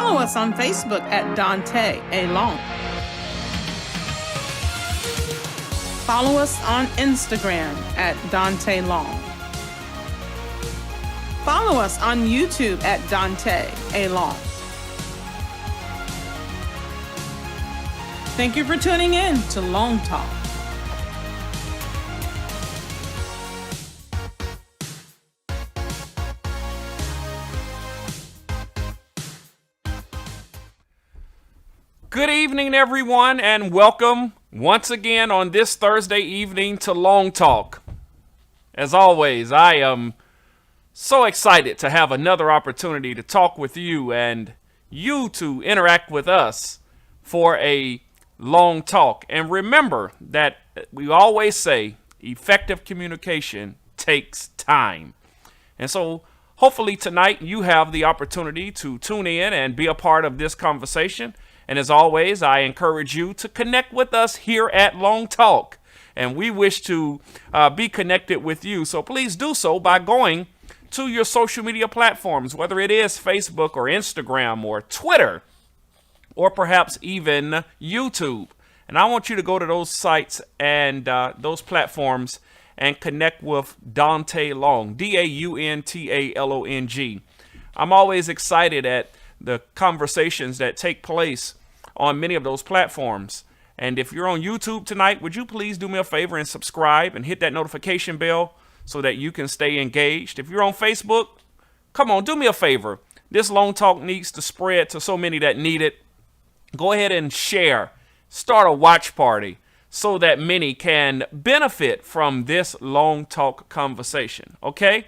Follow us on Facebook at Daunta A. Long. Follow us on Instagram at Daunta Long. Follow us on YouTube at Daunta A. Long. Thank you for tuning in to Long Talk. Good evening, everyone, and welcome once again on this Thursday evening to Long Talk. As always, I am so excited to have another opportunity to talk with you and you to interact with us for a long talk. And remember that we always say effective communication takes time. And so hopefully tonight you have the opportunity to tune in and be a part of this conversation. And as always, I encourage you to connect with us here at Long Talk. And we wish to be connected with you. So please do so by going to your social media platforms, whether it is Facebook or Instagram or Twitter or perhaps even YouTube. And I want you to go to those sites and those platforms and connect with Daunta Long, Dauntalong. I'm always excited at the conversations that take place on many of those platforms. And if you're on YouTube tonight, would you please do me a favor and subscribe and hit that notification bell so that you can stay engaged? If you're on Facebook, come on, do me a favor. This Long Talk needs to spread to so many that need it. Go ahead and share. Start a watch party so that many can benefit from this Long Talk conversation. Okay?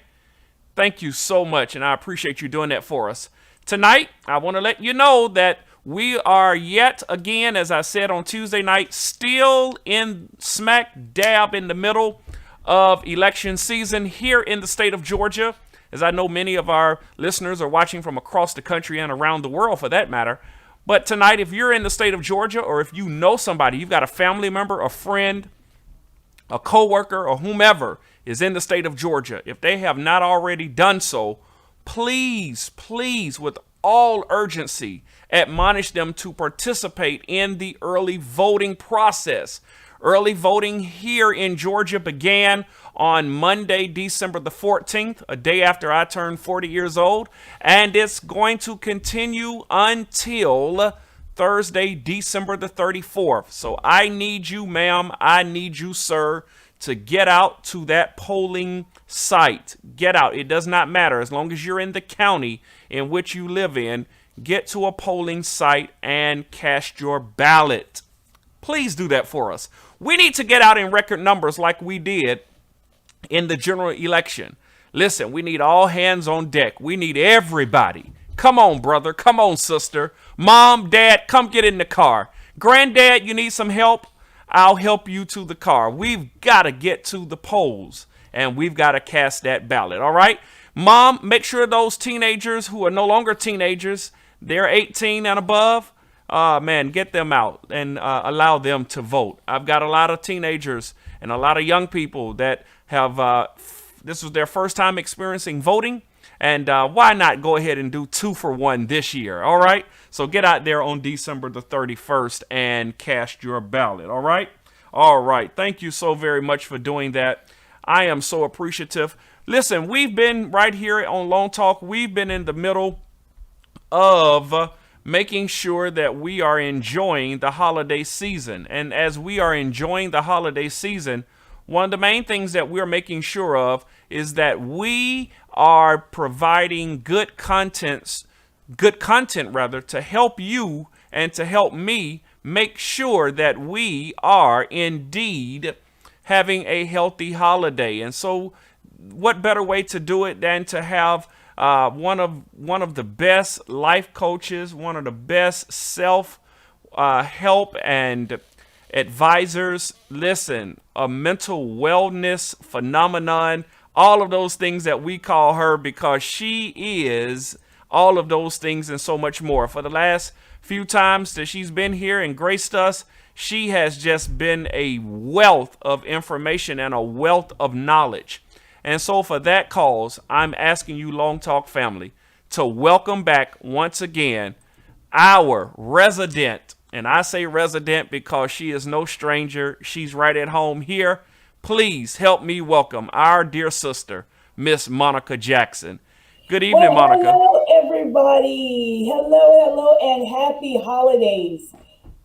Thank you so much, and I appreciate you doing that for us. Tonight, I want to let you know that we are yet again, as I said on Tuesday night, still in smack dab in the middle of election season here in the state of Georgia, as I know many of our listeners are watching from across the country and around the world for that matter. But tonight, if you're in the state of Georgia, or if you know somebody, you've got a family member, a friend, a coworker, or whomever is in the state of Georgia, if they have not already done so, please, with all urgency, admonish them to participate in the early voting process. Early voting here in Georgia began on Monday, December the 14th, a day after I turned 40 years old, and it's going to continue until Thursday, December the 34th. So I need you, ma'am, I need you, sir, to get out to that polling site. Get out. It does not matter. As long as you're in the county in which you live in, get to a polling site and cast your ballot. Please do that for us. We need to get out in record numbers like we did in the general election. Listen, we need all hands on deck. We need everybody. Come on, brother. Come on, sister. Mom, dad, come get in the car. Granddad, you need some help? I'll help you to the car. We've got to get to the polls, and we've got to cast that ballot, all right? Mom, make sure those teenagers who are no longer teenagers, they're 18 and above, get them out and allow them to vote. I've got a lot of teenagers and a lot of young people that have, this was their first time experiencing voting, and why not go ahead and do 2 for 1 this year, all right? So get out there on December the 31st and cast your ballot, all right? All right. Thank you so very much for doing that. I am so appreciative. Listen, we've been right here on Long Talk. We've been in the middle of making sure that we are enjoying the holiday season. And as we are enjoying the holiday season, one of the main things that we're making sure of is that we are providing good content to help you and to help me make sure that we are indeed having a healthy holiday. And so what better way to do it than to have one of the best life coaches, one of the best self help and advisors. Listen, a mental wellness phenomenon, all of those things that we call her, because she is all of those things and so much more. For the last few times that she's been here and graced us, she has just been a wealth of information and a wealth of knowledge. And so for that cause, I'm asking you, Long Talk family, to welcome back once again our resident, and I say resident because she is no stranger. She's right at home here. Please help me welcome our dear sister, Miss Monica Jackson. Good evening, Well, Monica. hello, everybody. Hello, and happy holidays.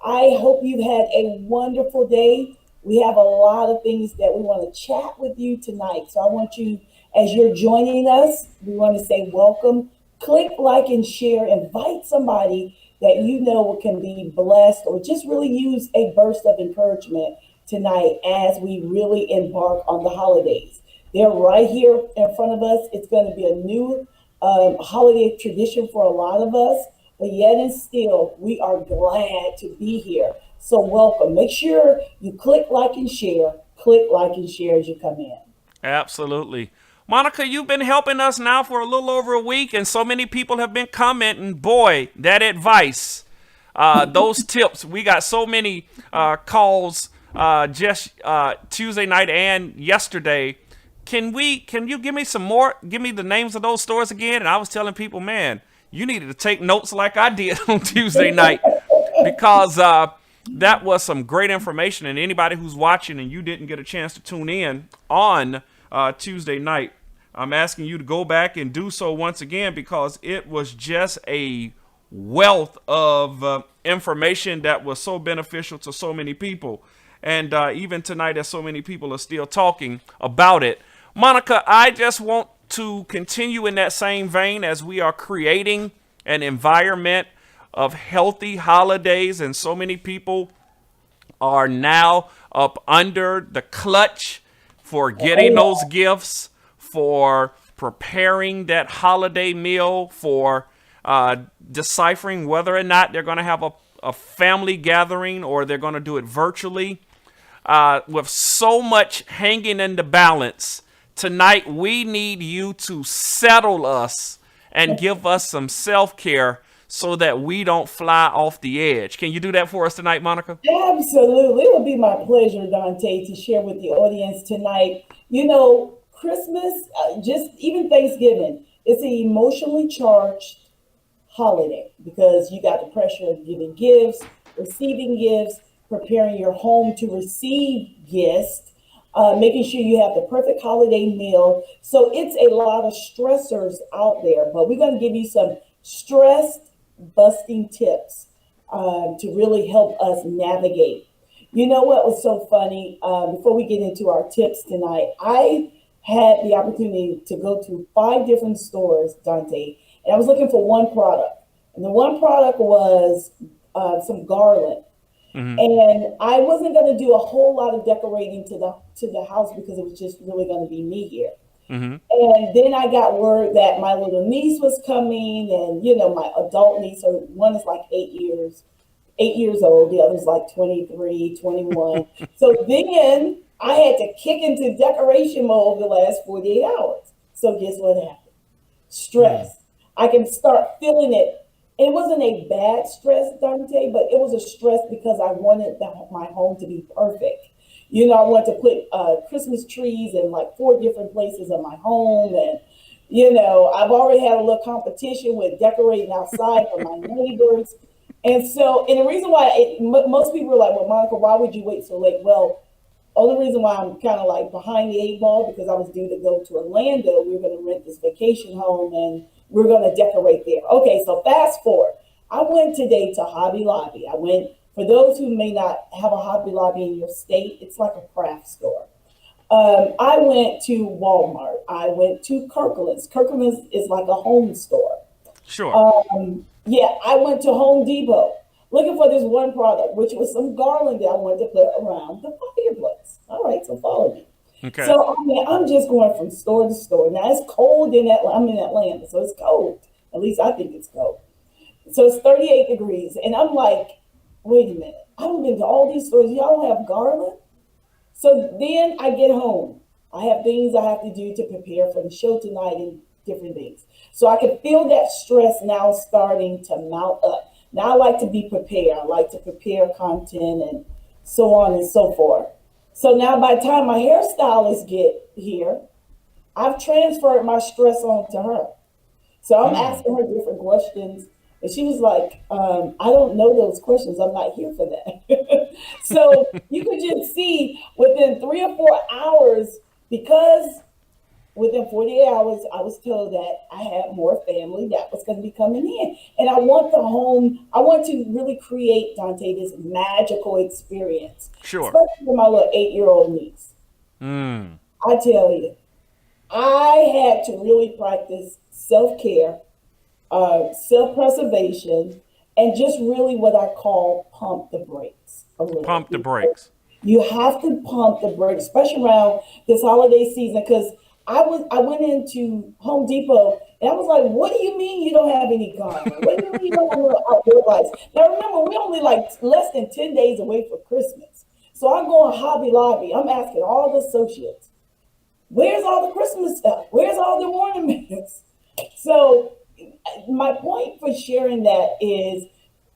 I hope you've had a wonderful day. We have a lot of things that we want to chat with you tonight. So I want you, as you're joining us, we want to say welcome. Click like and share. Invite somebody that you know can be blessed or just really use a burst of encouragement tonight as we really embark on the holidays. They're right here in front of us. It's going to be a new holiday tradition for a lot of us, but yet and still, we are glad to be here. So, welcome. Make sure you click like and share. Click like and share as you come in. Absolutely. Monica, you've been helping us now for a little over a week, and so many people have been commenting. Boy, that advice, those tips. We got so many calls just Tuesday night and yesterday. Can you give me some more? Give me the names of those stores again. And I was telling people, man, you needed to take notes like I did on Tuesday night because that was some great information. And anybody who's watching and you didn't get a chance to tune in on Tuesday night, I'm asking you to go back and do so once again because it was just a wealth of information that was so beneficial to so many people. And even tonight, as so many people are still talking about it. Monica, I just want to continue in that same vein as we are creating an environment of healthy holidays, and so many people are now up under the clutch for getting those gifts, for preparing that holiday meal, for deciphering whether or not they're going to have a family gathering or they're going to do it virtually. With so much hanging in the balance, tonight we need you to settle us and give us some self-care so that we don't fly off the edge. Can you do that for us tonight, Monica? Absolutely. It will be my pleasure, Dante, to share with the audience tonight. You know, Christmas, just even Thanksgiving, it's an emotionally charged holiday because you got the pressure of giving gifts, receiving gifts, preparing your home to receive guests, making sure you have the perfect holiday meal. So it's a lot of stressors out there, but we're going to give you some stress busting tips to really help us navigate. You know what was so funny? Before we get into our tips tonight, I had the opportunity to go to 5 different stores, Dante, and I was looking for one product. And the one product was some garland. Mm-hmm. And I wasn't going to do a whole lot of decorating to the house because it was just really going to be me here. Mm-hmm. And then I got word that my little niece was coming, and my adult niece, or one is like 8 years old, the other's like 23, 21. So then I had to kick into decoration mode the last 48 hours. So guess what happened? Stress. Mm-hmm. I can start feeling it. It wasn't a bad stress, Dante, but it was a stress because I wanted my home to be perfect. I wanted to put Christmas trees in like 4 different places in my home. And, I've already had a little competition with decorating outside for my neighbors. And the reason why most people are like, well, Monica, why would you wait so late? Well, only reason why I'm kind of like behind the 8 ball because I was due to go to Orlando. We were going to rent this vacation home and we're going to decorate there. Okay, so fast forward. I went today to Hobby Lobby. For those who may not have a Hobby Lobby in your state, it's like a craft store. I went to Walmart. I went to Kirkland's. Kirkland's is like a home store. Sure. I went to Home Depot looking for this one product, which was some garland that I wanted to put around the fireplace. All right, so follow me. Okay. So I'm just going from store to store. Now it's cold I'm in Atlanta, so it's cold. At least I think it's cold. So it's 38 degrees, and I'm like, wait a minute. I haven't been to all these stores. Y'all don't have garland? So then I get home. I have things I have to do to prepare for the show tonight and different things. So I can feel that stress now starting to mount up. Now I like to be prepared. I like to prepare content and so on and so forth. So now by the time my hairstylist get here, I've transferred my stress on to her. So I'm asking her different questions. And she was like, I don't know those questions. I'm not here for that. So you could just see within 3 or 4 hours, because within 48 hours, I was told that I had more family that was going to be coming in. And I want to really create, Dante, this magical experience, Sure. especially for my little 8-year-old niece. Mm. I tell you, I had to really practice self care, self preservation, and just really what I call pump the brakes a little. Pump the brakes. You have to pump the brakes, especially around this holiday season. Because I went into Home Depot and I was like, "What do you mean you don't have any garden? What do you mean you don't have no outdoor lights?" Now remember, we're only like less than 10 days away from Christmas, so I go on Hobby Lobby. I'm asking all the associates, "Where's all the Christmas stuff? Where's all the ornaments?" So my point for sharing that is,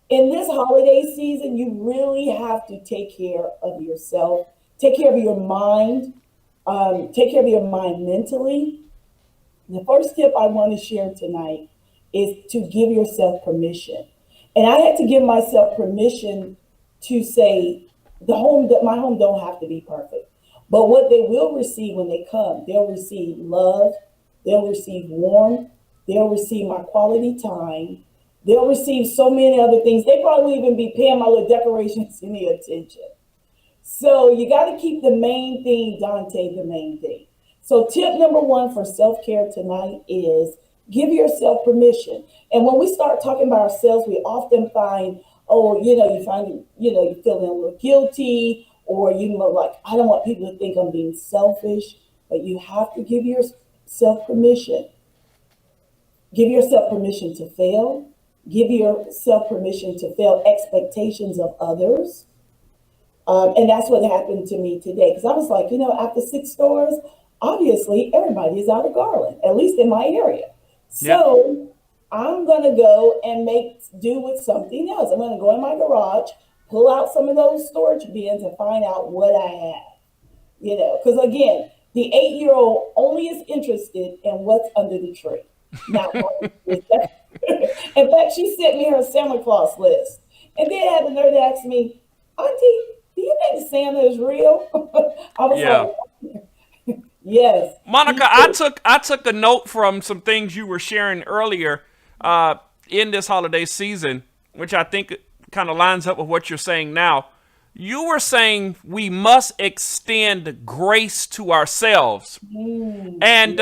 in this holiday season, you really have to take care of yourself, take care of your mind, take care of your mind mentally. The first tip I want to share tonight is to give yourself permission. And I had to give myself permission to say that my home don't have to be perfect. But what they will receive when they come, they'll receive love, they'll receive warmth, they'll receive my quality time, they'll receive so many other things. They probably won't even be paying my little decorations any attention. So you got to keep the main thing, Dante, the main thing. So tip number one for self-care tonight is give yourself permission. And when we start talking about ourselves, we often find, oh, you're feeling a little guilty, or like, I don't want people to think I'm being selfish, but you have to give yourself permission. Give yourself permission to fail. Give yourself permission to fail expectations of others. And that's what happened to me today. Because I was like, after 6 stores, obviously everybody is out of garland, at least in my area. Yeah. So I'm going to go and make do with something else. I'm going to go in my garage, pull out some of those storage bins and find out what I have. Because again, the 8-year-old only is interested in what's under the tree. Not in fact, she sent me her Santa Claus list. And then had the nerve to ask me, Auntie, do you think Santa is real? I was Yeah. like, yes. Monica, I took a note from some things you were sharing earlier in this holiday season, which I think kind of lines up with what you're saying now. You were saying we must extend grace to ourselves. And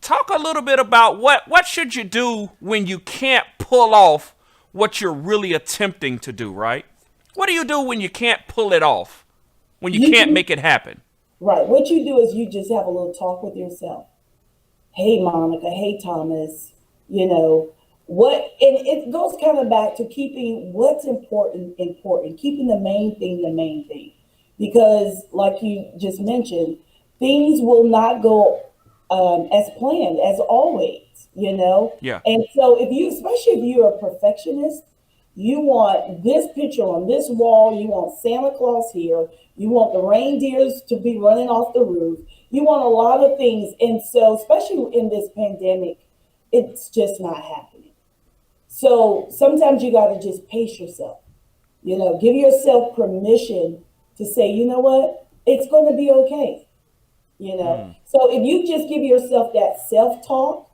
talk a little bit about what should you do when you can't pull off what you're really attempting to do, right? What do you do when you can't pull it off, when you can't make it happen? Right. What you do is you just have a little talk with yourself. Hey, Monica. Hey, Thomas. And it goes kind of back to keeping what's important, keeping the main thing. Because like you just mentioned, things will not go as planned, as always. Yeah. And so especially if you're a perfectionist, you want this picture on this wall, you want Santa Claus here, you want the reindeers to be running off the roof, you want a lot of things. And so, especially in this pandemic, it's just not happening. So sometimes you got to just pace yourself, give yourself permission to say, you know what, it's going to be okay. So if you just give yourself that self-talk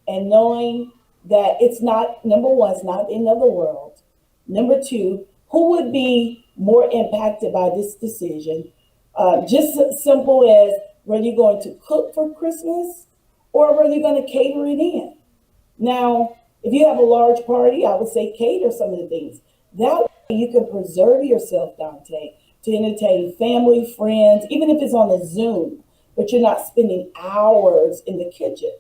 and knowing that it's not, number one, it's not the end of the world. Number two, who would be more impacted by this decision? Just simple as whether you're going to cook for Christmas or whether you're going to cater it in. Now, if you have a large party, I would say cater some of the things. That way you can preserve yourself, Dante, to entertain family, friends, even if it's on a Zoom, but you're not spending hours in the kitchen.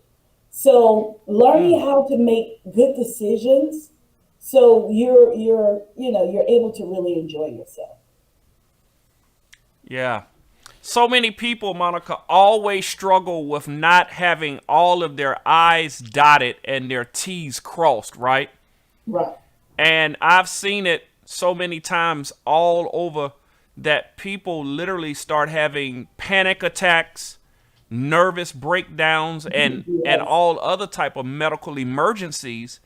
So learning how to make good decisions so you're able to really enjoy yourself. Yeah. So many people, Monica, always struggle with not having all of their I's dotted and their T's crossed, right? Right. And I've seen it so many times all over that people literally start having panic attacks, nervous breakdowns, and all other type of medical emergencies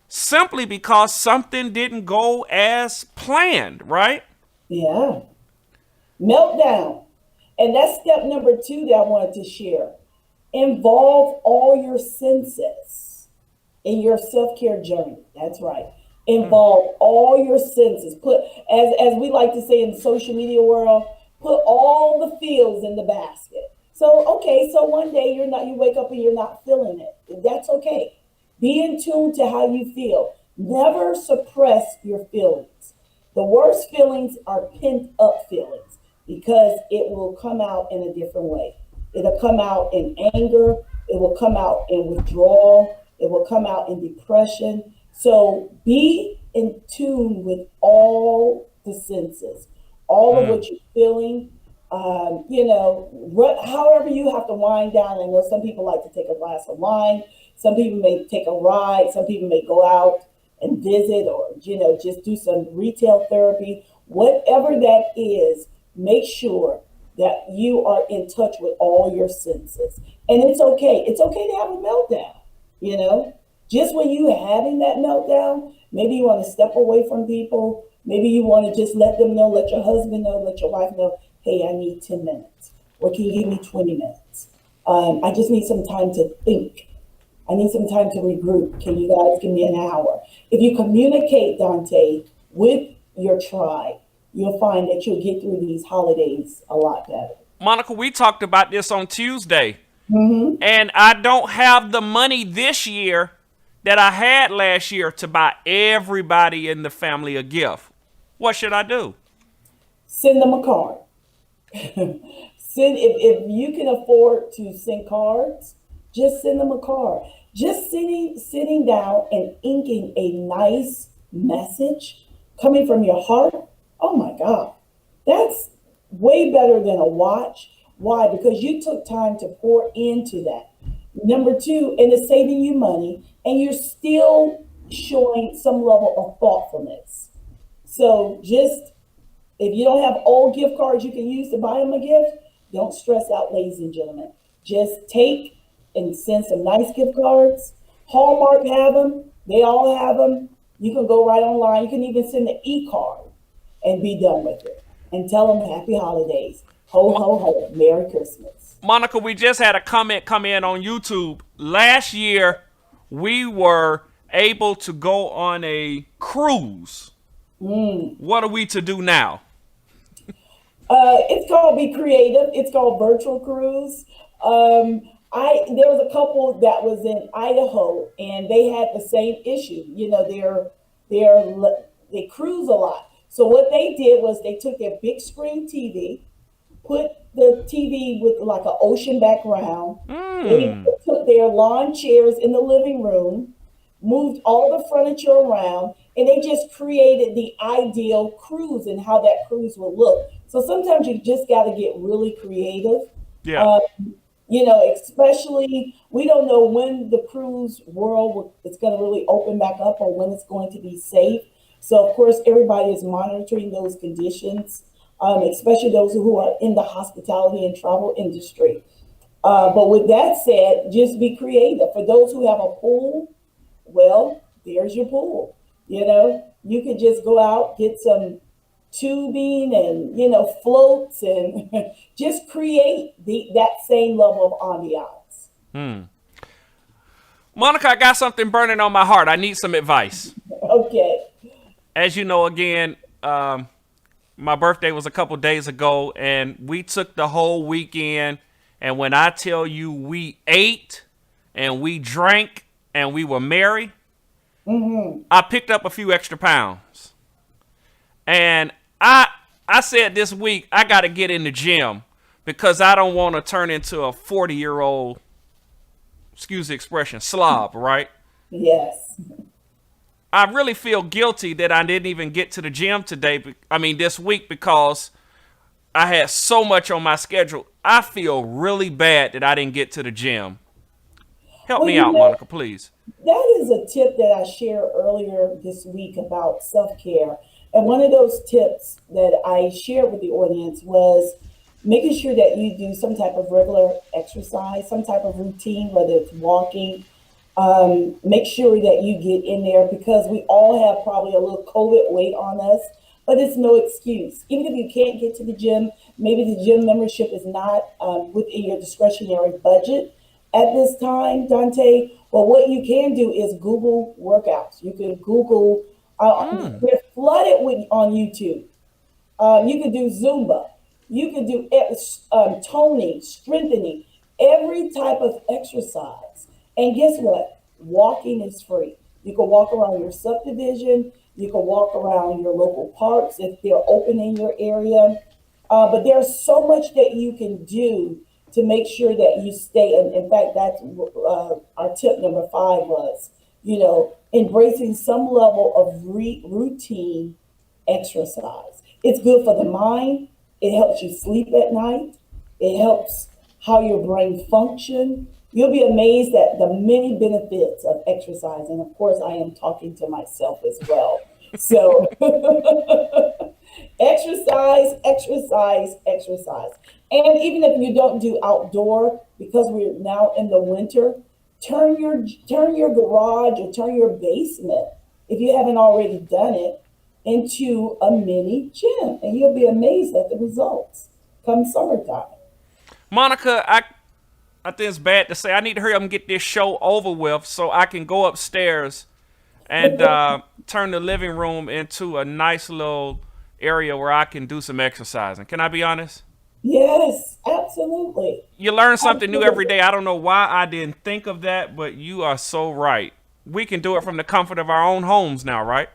simply because something didn't go as planned, right? Yeah. Meltdown. And that's step number 2 that I wanted to share. Involve all your senses in your self-care journey. That's right. Involve all your senses. Put, as we like to say in the social media world, put all the feels in the basket. So okay, so one day you wake up and you're not feeling it. That's okay. Be in tune to how you feel. Never suppress your feelings. The worst feelings are pent up feelings because it will come out in a different way. It'll come out in anger. It will come out in withdrawal. It will come out in depression. So be in tune with all the senses, all of what you're feeling. However you have to wind down. I know some people like to take a glass of wine. Some people may take a ride. Some people may go out and visit, or just do some retail therapy. Whatever that is, make sure that you are in touch with all your senses. And it's okay. It's okay to have a meltdown. Just when you are having that meltdown, maybe you want to step away from people. Maybe you want to just let them know, let your husband know, let your wife know, hey, I need 10 minutes. Or can you give me 20 minutes? I just need some time to think. I need some time to regroup. Can you guys give me an hour? If you communicate, Daunta, with your tribe, you'll find that you'll get through these holidays a lot better. Monica, we talked about this on Tuesday, and I don't have the money this year that I had last year to buy everybody in the family a gift. What should I do? Send them a card. If you can afford to send cards, just send them a card. Just sitting down and inking a nice message coming from your heart. Oh my God, that's way better than a watch. Why? Because you took time to pour into that. Number 2, and it's saving you money, and you're still showing some level of thoughtfulness. So just, if you don't have old gift cards you can use to buy them a gift, don't stress out, ladies and gentlemen. Just take and send some nice gift cards. Hallmark have them. They all have them. You can go right online. You can even send an e-card and be done with it. And tell them happy holidays. Ho, ho, ho. Merry Christmas. Monica, we just had a comment come in on YouTube. Last year, we were able to go on a cruise. What are we to do now? It's called Be Creative. It's called Virtual Cruise. There was a couple that was in Idaho, and they had the same issue. They cruise a lot. So what they did was they took their big screen TV, put the TV with like an ocean background. They took their lawn chairs in the living room, moved all the furniture around, and they just created the ideal cruise and how that cruise would look. So sometimes you just got to get really creative. Yeah. Especially, we don't know when the cruise world is going to really open back up or when it's going to be safe. So, of course, everybody is monitoring those conditions, especially those who are in the hospitality and travel industry. But with that said, just be creative. For those who have a pool, well, there's your pool. You could just go out, get some tubing and floats and just create that same level of ambiance. Monica, I got something burning on my heart. I need some advice. Okay. As you know, again, my birthday was a couple days ago, and we took the whole weekend. And when I tell you we ate and we drank and we were merry, I picked up a few extra pounds. And I said this week, I got to get in the gym because I don't want to turn into a 40-year-old, excuse the expression, slob, right? Yes. I really feel guilty that I didn't even get to the gym this week, because I had so much on my schedule. I feel really bad that I didn't get to the gym. Help me out, Monica, please. That is a tip that I shared earlier this week about self-care. And one of those tips that I shared with the audience was making sure that you do some type of regular exercise, some type of routine, whether it's walking, Make sure that you get in there because we all have probably a little COVID weight on us, but it's no excuse. Even if you can't get to the gym, maybe the gym membership is not within your discretionary budget at this time, Dante. But what you can do is Google workouts. You can Google, they're flooded with on YouTube. You could do Zumba. You could do toning, strengthening, every type of exercise. And guess what? Walking is free. You can walk around your subdivision. You can walk around your local parks if they're open in your area. But there's so much that you can do to make sure that you stay. And in fact, that's our tip number 5 was, embracing some level of routine exercise. It's good for the mind. It helps you sleep at night. It helps how your brain function. You'll be amazed at the many benefits of exercise. And of course, I am talking to myself as well. So exercise, exercise, exercise. And even if you don't do outdoor, because we're now in the winter, turn your garage or turn your basement, if you haven't already done it, into a mini gym. And you'll be amazed at the results come summertime. Monica, I think it's bad to say. I need to hurry up and get this show over with so I can go upstairs and turn the living room into a nice little area where I can do some exercising. Can I be honest? Yes, absolutely. You learn something new every day. I don't know why I didn't think of that, but you are so right. We can do it from the comfort of our own homes now, right?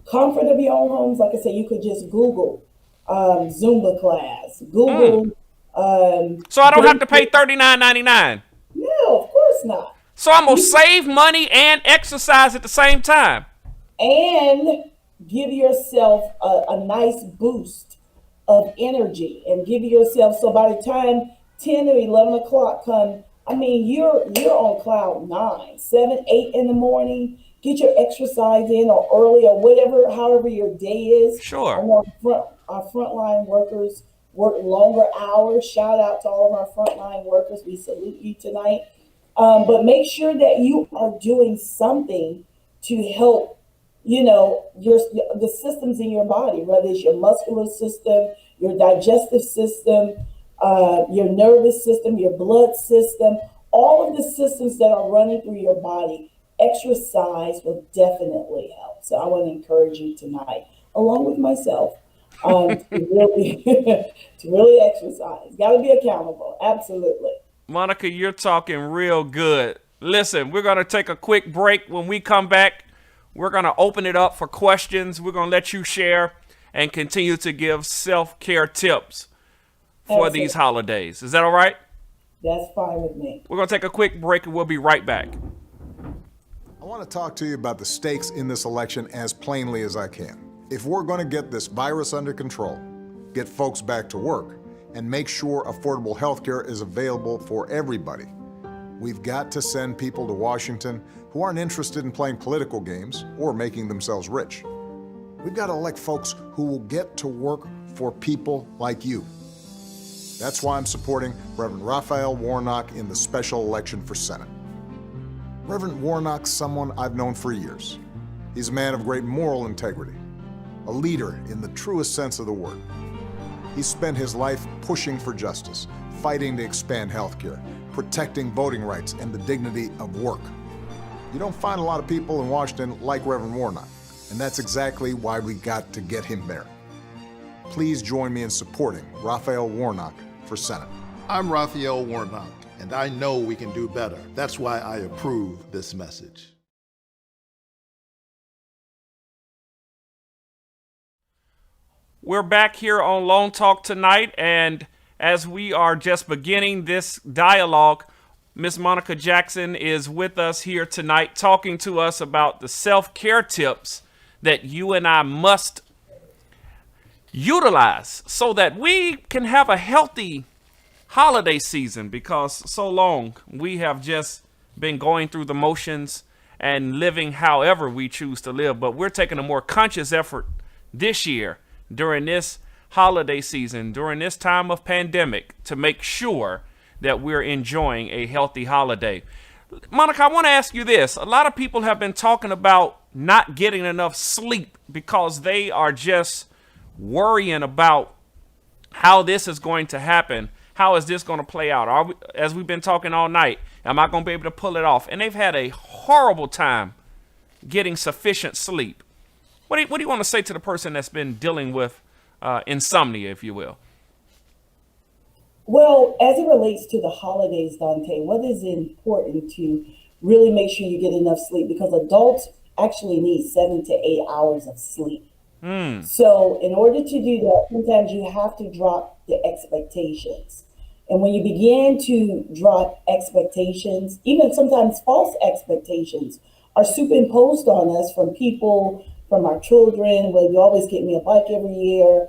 Comfort of your own homes. Like I said, you could just Google Zumba class. Google. So I don't have to pay $39.99. No, of course not. So I'm going to save money and exercise at the same time. And give yourself a nice boost of energy and give yourself, so by the time 10 or 11 o'clock come, you're on cloud 9, 7, 8 in the morning. Get your exercise in or early or whatever, however your day is. Sure. Our frontline workers work longer hours. Shout out to all of our frontline workers. We salute you tonight. But make sure that you are doing something to help, the systems in your body, whether it's your muscular system, your digestive system, your nervous system, your blood system, all of the systems that are running through your body. Exercise will definitely help. So I want to encourage you tonight, along with myself, to really exercise. Got to be accountable. Absolutely. Monica, you're talking real good. Listen, we're going to take a quick break. When we come back, we're going to open it up for questions. We're going to let you share and continue to give self-care tips for these holidays. Is that all right? That's fine with me. We're going to take a quick break and we'll be right back. I want to talk to you about the stakes in this election as plainly as I can. If we're going to get this virus under control, get folks back to work, and make sure affordable health care is available for everybody, we've got to send people to Washington who aren't interested in playing political games or making themselves rich. We've got to elect folks who will get to work for people like you. That's why I'm supporting Reverend Raphael Warnock in the special election for Senate. Reverend Warnock's someone I've known for years. He's a man of great moral integrity, a leader in the truest sense of the word. He's spent his life pushing for justice, fighting to expand healthcare, protecting voting rights and the dignity of work. You don't find a lot of people in Washington like Reverend Warnock, and that's exactly why we got to get him there. Please join me in supporting Raphael Warnock for Senate. I'm Raphael Warnock, and I know we can do better. That's why I approve this message. We're back here on Lone Talk tonight, and as we are just beginning this dialogue, Miss Monica Jackson is with us here tonight talking to us about the self-care tips that you and I must utilize so that we can have a healthy holiday season, because so long we have just been going through the motions and living however we choose to live. But we're taking a more conscious effort this year during this holiday season, during this time of pandemic, to make sure that we're enjoying a healthy holiday. Monica, I want to ask you this. A lot of people have been talking about not getting enough sleep because they are just worrying about how this is going to happen. How is this going to play out? As we've been talking all night, am I going to be able to pull it off? And they've had a horrible time getting sufficient sleep. What do you want to say to the person that's been dealing with insomnia, if you will? Well, as it relates to the holidays, Dante, what is important to really make sure you get enough sleep, because adults actually need 7 to 8 hours of sleep. So in order to do that, sometimes you have to drop the expectations. And when you begin to drop expectations, even sometimes false expectations are superimposed on us from people, from our children. Well, you always get me a bike every year,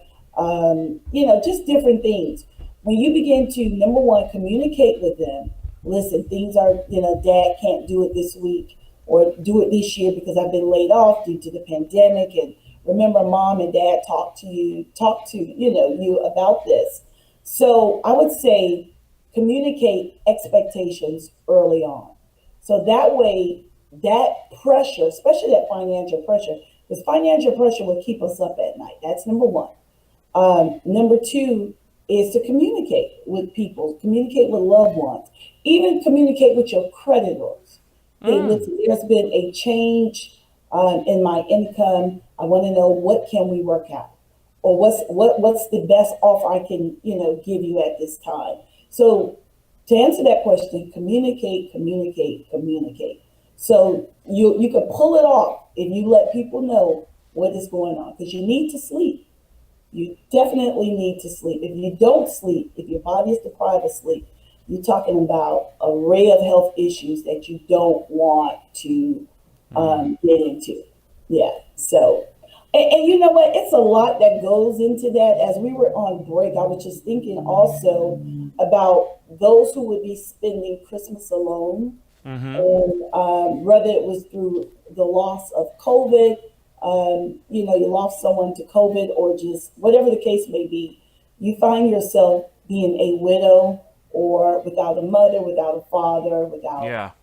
just different things. When you begin to, number one, communicate with them, listen, things are, Dad can't do it this week or do it this year because I've been laid off due to the pandemic. And remember, Mom and Dad talk to you about this. So I would say communicate expectations early on. So that way, that pressure, especially that financial pressure, because financial pressure will keep us up at night. That's number one. Number two is to communicate with people, communicate with loved ones, even communicate with your creditors. Hey, listen, there's been a change in my income. I want to know, what can we work out, or what's the best offer I can give you at this time. So to answer that question, communicate. So you can pull it off if you let people know what is going on, because you need to sleep. You definitely need to sleep. If you don't sleep, if your body is deprived of sleep, you're talking about an array of health issues that you don't want to get into. Yeah. So, and you know what? It's a lot that goes into that. As we were on break, I was just thinking also about those who would be spending Christmas alone, and whether it was through the loss of COVID, you lost someone to COVID, or just whatever the case may be, you find yourself being a widow, or without a mother, without a father, without,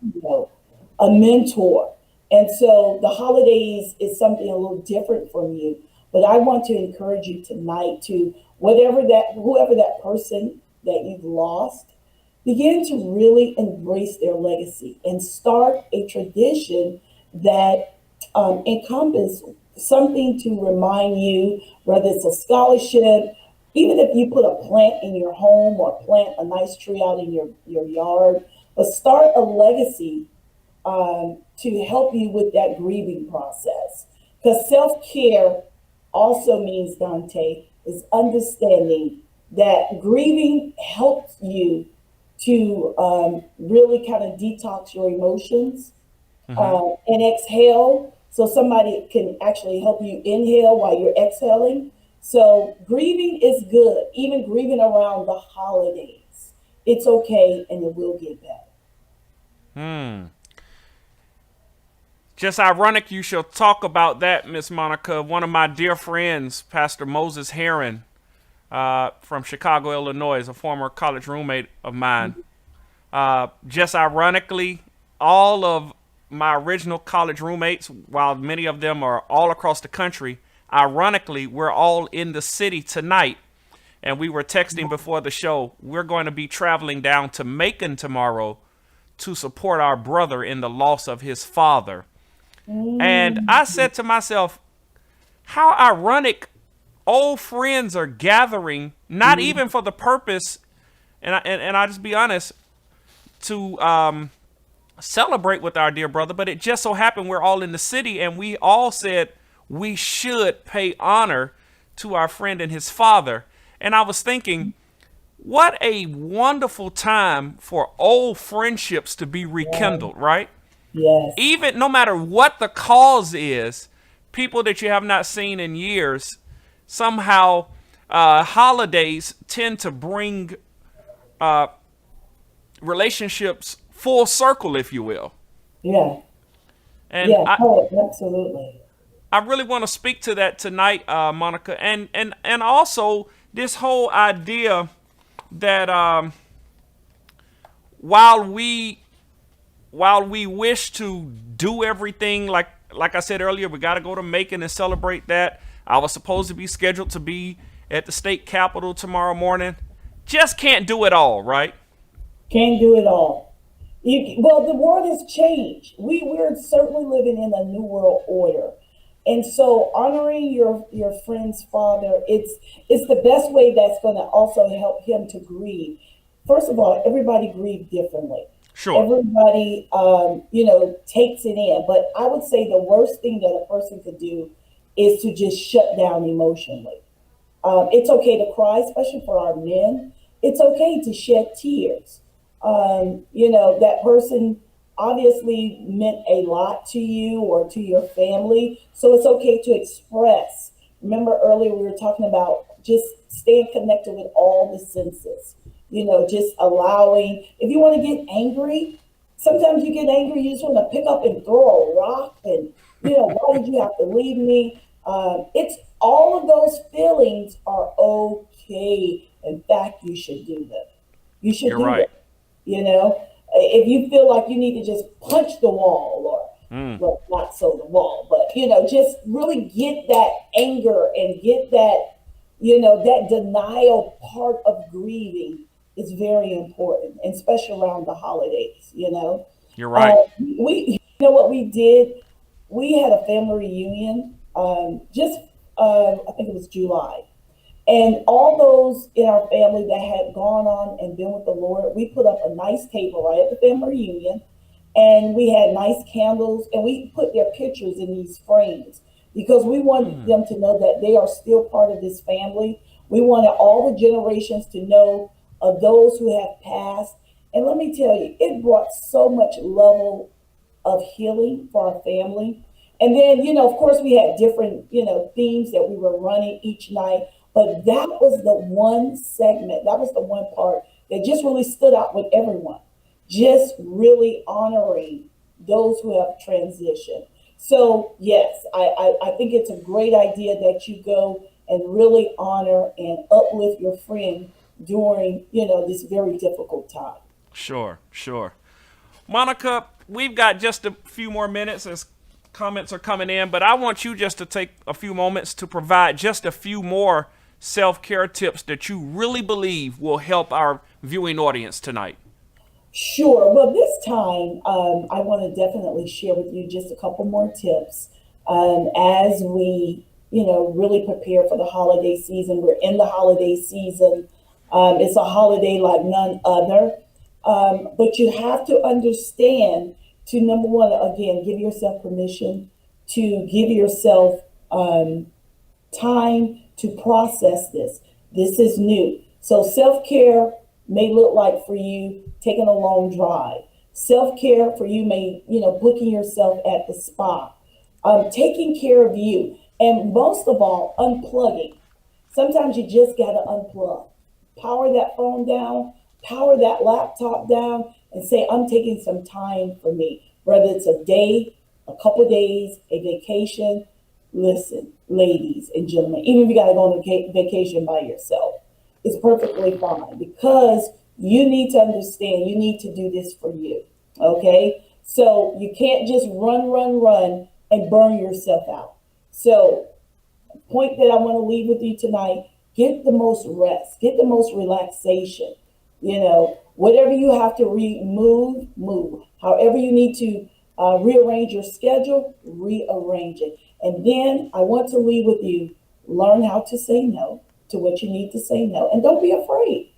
a mentor. And so the holidays is something a little different from you. But I want to encourage you tonight to, whoever that person that you've lost, begin to really embrace their legacy and start a tradition that encompass something to remind you, whether it's a scholarship, even if you put a plant in your home or plant a nice tree out in your yard, but start a legacy to help you with that grieving process. Because self-care also means, Dante, is understanding that grieving helps you to really kind of detox your emotions and exhale. So somebody can actually help you inhale while you're exhaling. So grieving is good, even grieving around the holidays. It's okay, and it will get better. Just ironic you shall talk about that, Miss Monica. One of my dear friends, Pastor Moses Herron, from Chicago, Illinois, is a former college roommate of mine. Just ironically, all of my original college roommates, while many of them are all across the country, ironically, we're all in the city tonight. And we were texting before the show. We're going to be traveling down to Macon tomorrow to support our brother in the loss of his father. And I said to myself, how ironic old friends are gathering, not even for the purpose, and I just be honest, to celebrate with our dear brother, but it just so happened we're all in the city, and we all said we should pay honor to our friend and his father. And I was thinking, what a wonderful time for old friendships to be rekindled, right? Yes. Even no matter what the cause is, people that you have not seen in years, somehow holidays tend to bring relationships full circle, if you will. Yeah. And yeah. Absolutely. I really want to speak to that tonight, Monica, and also this whole idea that while we while we wish to do everything, like I said earlier, we got to go to Macon and celebrate that. I was supposed to be scheduled to be at the state capitol tomorrow morning. Just can't do it all, right? Can't do it all. Well, the world has changed. We're certainly living in a new world order. And so honoring your friend's father, it's the best way that's going to also help him to grieve. First of all, everybody grieves differently. Sure. Everybody, takes it in. But I would say the worst thing that a person could do is to just shut down emotionally. It's okay to cry, especially for our men. It's okay to shed tears. That person obviously meant a lot to you or to your family. So it's okay to express. Remember earlier we were talking about just staying connected with all the senses. Just allowing, if you want to get angry, sometimes you get angry, you just want to pick up and throw a rock and, why did you have to leave me? It's all of those feelings are okay. In fact, you should do them. You should You're do right. them. If you feel like you need to just punch the wall or, well, not so the wall, but, just really get that anger and get that, that denial part of grieving is very important, and especially around the holidays, You're right. What we did, we had a family reunion, I think it was July. And all those in our family that had gone on and been with the Lord, we put up a nice table right at the family reunion, and we had nice candles, and we put their pictures in these frames because we wanted them to know that they are still part of this family. We wanted all the generations to know of those who have passed. And let me tell you, it brought so much level of healing for our family. And then, of course, we had different, themes that we were running each night. But that was the one segment, that was the one part that just really stood out with everyone. Just really honoring those who have transitioned. So, yes, I think it's a great idea that you go and really honor and uplift your friend during, this very difficult time. Sure. Monica, we've got just a few more minutes as comments are coming in, but I want you just to take a few moments to provide just a few more self-care tips that you really believe will help our viewing audience tonight. Sure. Well, this time, I want to definitely share with you just a couple more tips as we, really prepare for the holiday season. We're in the holiday season. It's a holiday like none other. But you have to understand to, number one, again, give yourself permission to give yourself time to process this. This is new. So self-care may look like for you taking a long drive. Self-care for you may, booking yourself at the spa, taking care of you, and most of all, unplugging. Sometimes you just got to unplug. Power that phone down, power that laptop down, and say, I'm taking some time for me. Whether it's a day, a couple days, a vacation. Listen, ladies and gentlemen, even if you got to go on a vacation by yourself, it's perfectly fine because you need to understand you need to do this for you. Okay? So you can't just run and burn yourself out. So, point that I want to leave with you tonight, get the most rest, get the most relaxation. Whatever you have to move. However you need to rearrange your schedule, rearrange it. And then I want to leave with you, learn how to say no to what you need to say no. And don't be afraid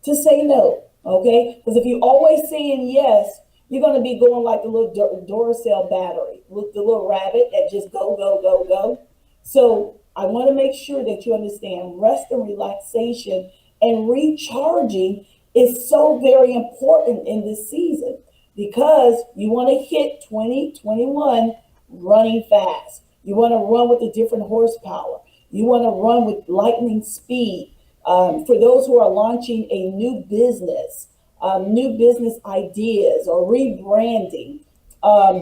to say no, okay? Because if you're always saying yes, you're going to be going like the little Duracell battery with the little rabbit that just go. So I want to make sure that you understand rest and relaxation and recharging is so very important in this season because you want to hit 2021 running fast. You want to run with a different horsepower. You want to run with lightning speed. For those who are launching a new business ideas or rebranding,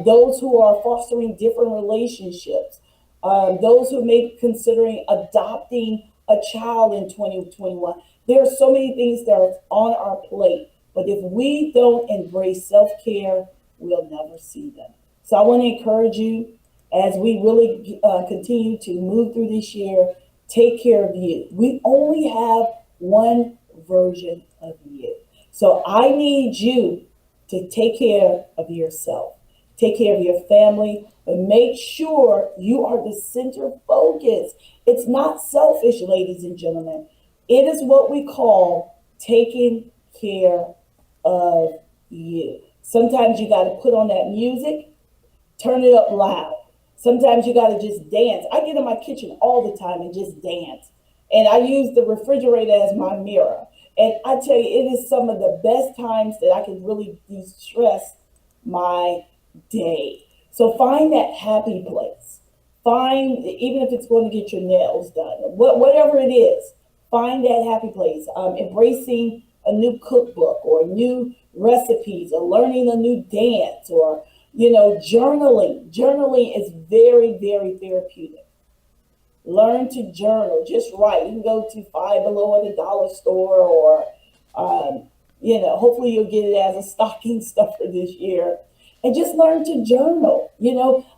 those who are fostering different relationships, those who may be considering adopting a child in 2021. There are so many things that are on our plate. But if we don't embrace self-care, we'll never see them. So I want to encourage you as we really continue to move through this year, take care of you. We only have one version of you. So I need you to take care of yourself, take care of your family, but make sure you are the center focus. It's not selfish, ladies and gentlemen. It is what we call taking care of you. Sometimes you got to put on that music, turn it up loud. Sometimes you got to just dance. I get in my kitchen all the time and just dance. And I use the refrigerator as my mirror. And I tell you, it is some of the best times that I can really de-stress my day. So find that happy place. Find, even if it's going to get your nails done, whatever it is, find that happy place. Embracing a new cookbook or new recipes or learning a new dance or, journaling. Journaling is very, very therapeutic. Learn to journal, just write. You can go to Five Below at the dollar store or, hopefully you'll get it as a stocking stuffer this year. And just learn to journal,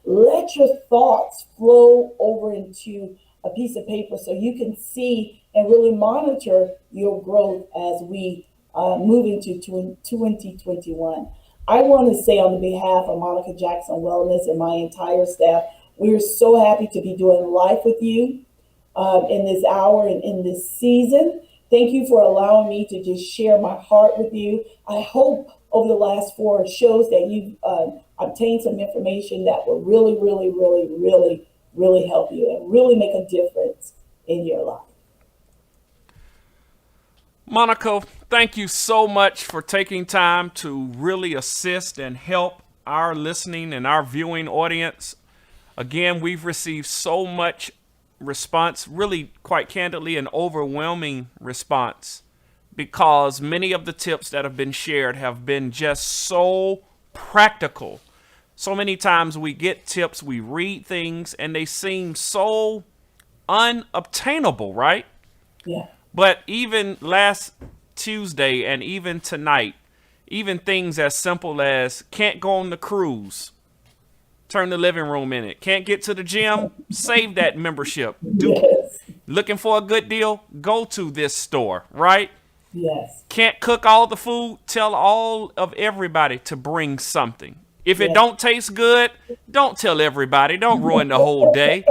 let your thoughts flow over into a piece of paper so you can see and really monitor your growth as we move into 2021. I want to say on the behalf of Monica Jackson Wellness and my entire staff, we're so happy to be doing life with you in this hour and in this season. Thank you for allowing me to just share my heart with you. I hope over the last 4 shows that you've obtained some information that will really, really, really, really, really help you and really make a difference in your life. Monica, thank you so much for taking time to really assist and help our listening and our viewing audience. Again, we've received so much response, really quite candidly, an overwhelming response, because many of the tips that have been shared have been just so practical. So many times we get tips, we read things, and they seem so unobtainable, right? Yeah. But even last Tuesday and even tonight, even things as simple as can't go on the cruise, turn the living room in it. Can't get to the gym, save that membership. Yes. Looking for a good deal, go to this store, right? Yes. Can't cook all the food, tell all of everybody to bring something. If it don't taste good, don't tell everybody. Don't ruin the whole day.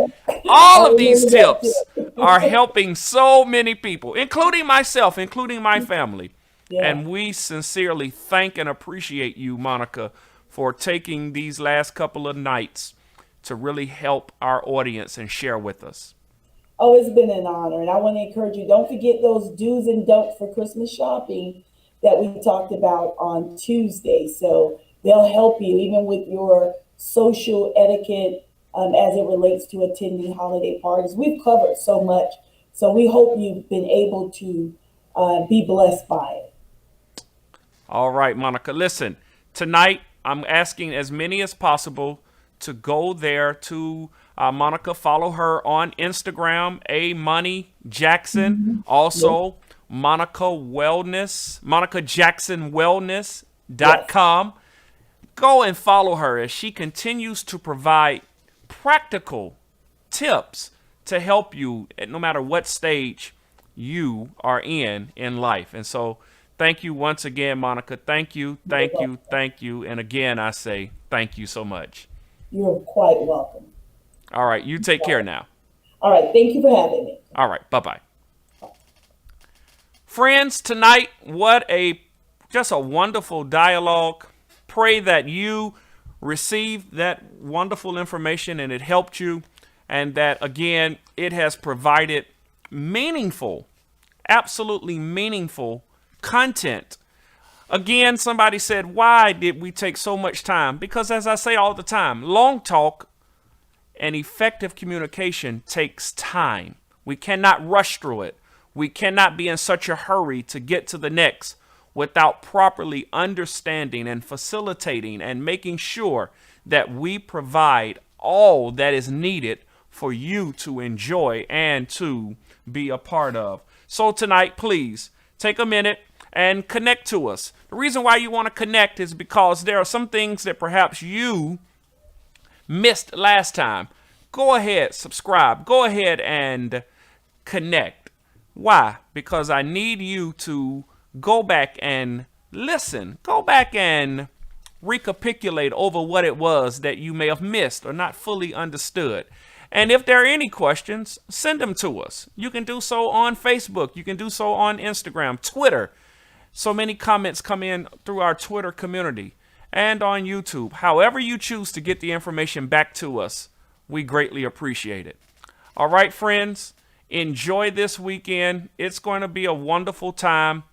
All of these tips are helping so many people, including myself, including my family. Yeah. And we sincerely thank and appreciate you, Monica, for taking these last couple of nights to really help our audience and share with us. Oh, it's been an honor. And I want to encourage you, don't forget those do's and don'ts for Christmas shopping that we talked about on Tuesday. So they'll help you even with your social etiquette as it relates to attending holiday parties. We've covered so much. So we hope you've been able to be blessed by it. All right, Monica. Listen, tonight I'm asking as many as possible to go there to Monica. Follow her on Instagram, @moneyjackson. Mm-hmm. Also, Monica Wellness, MonicaJacksonWellness.com. Yes. Go and follow her as she continues to provide practical tips to help you at no matter what stage you are in life. And so thank you once again, Monica. Thank you, thank you, thank you. And again, I say thank you so much. You're quite welcome. All right, you take care now. All right, thank you for having me. All right, bye-bye. Friends, tonight, just a wonderful dialogue. Pray that you received that wonderful information and it helped you, and that, again, it has provided meaningful, absolutely meaningful content. Again, somebody said, why did we take so much time? Because as I say all the time, long talk and effective communication takes time. We cannot rush through it. We cannot be in such a hurry to get to the next without properly understanding and facilitating and making sure that we provide all that is needed for you to enjoy and to be a part of. So tonight, please take a minute and connect to us. The reason why you want to connect is because there are some things that perhaps you missed last time. Go ahead, subscribe. Go ahead and connect. Why? Because I need you to go back and listen. Go back and recapitulate over what it was that you may have missed or not fully understood. And if there are any questions, send them to us. You can do so on Facebook. You can do so on Instagram, Twitter. So many comments come in through our Twitter community and on YouTube. However you choose to get the information back to us, we greatly appreciate it. All right, friends, enjoy this weekend. It's going to be a wonderful time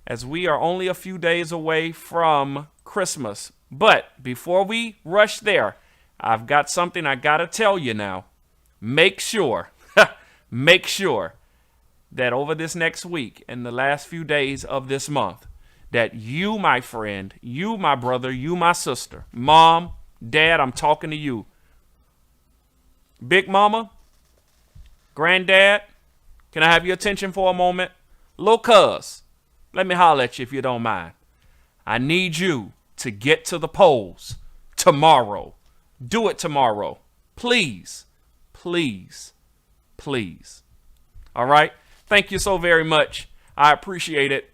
as we are only a few days away from Christmas. But before we rush there, I've got something I got to tell you now. Make sure that over this next week and the last few days of this month, that you, my friend, you, my brother, you, my sister, mom, dad, I'm talking to you. Big mama, granddad, can I have your attention for a moment? Lil' cuz, let me holler at you if you don't mind. I need you to get to the polls tomorrow. Do it tomorrow. Please, please, please. All right? Thank you so very much. I appreciate it.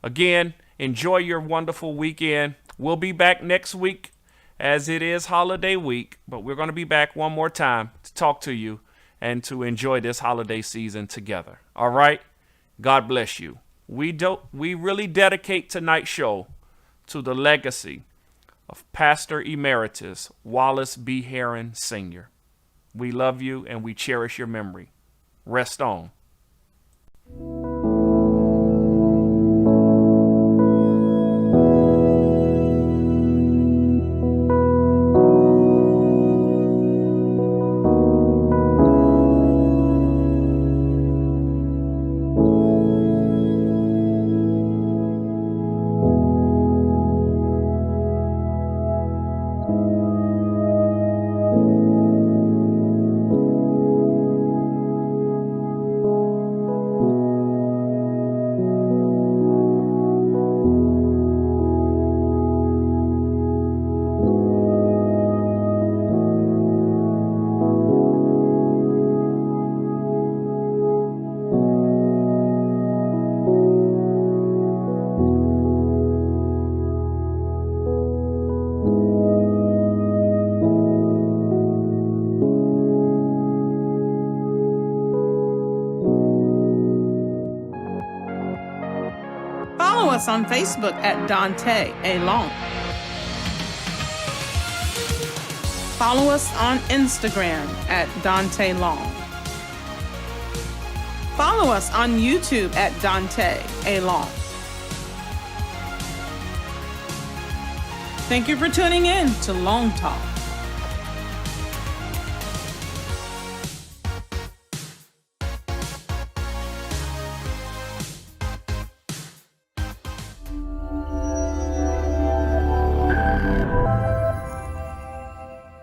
Again, enjoy your wonderful weekend. We'll be back next week as it is holiday week, but we're going to be back one more time to talk to you and to enjoy this holiday season together. All right? God bless you. We really dedicate tonight's show to the legacy of Pastor Emeritus Wallace B. Heron Sr. We love you and we cherish your memory. Rest on. Follow us on Facebook at Daunta A. Long. Follow us on Instagram at Daunta Long. Follow us on YouTube at Daunta A. Long. Thank you for tuning in to Long Talk.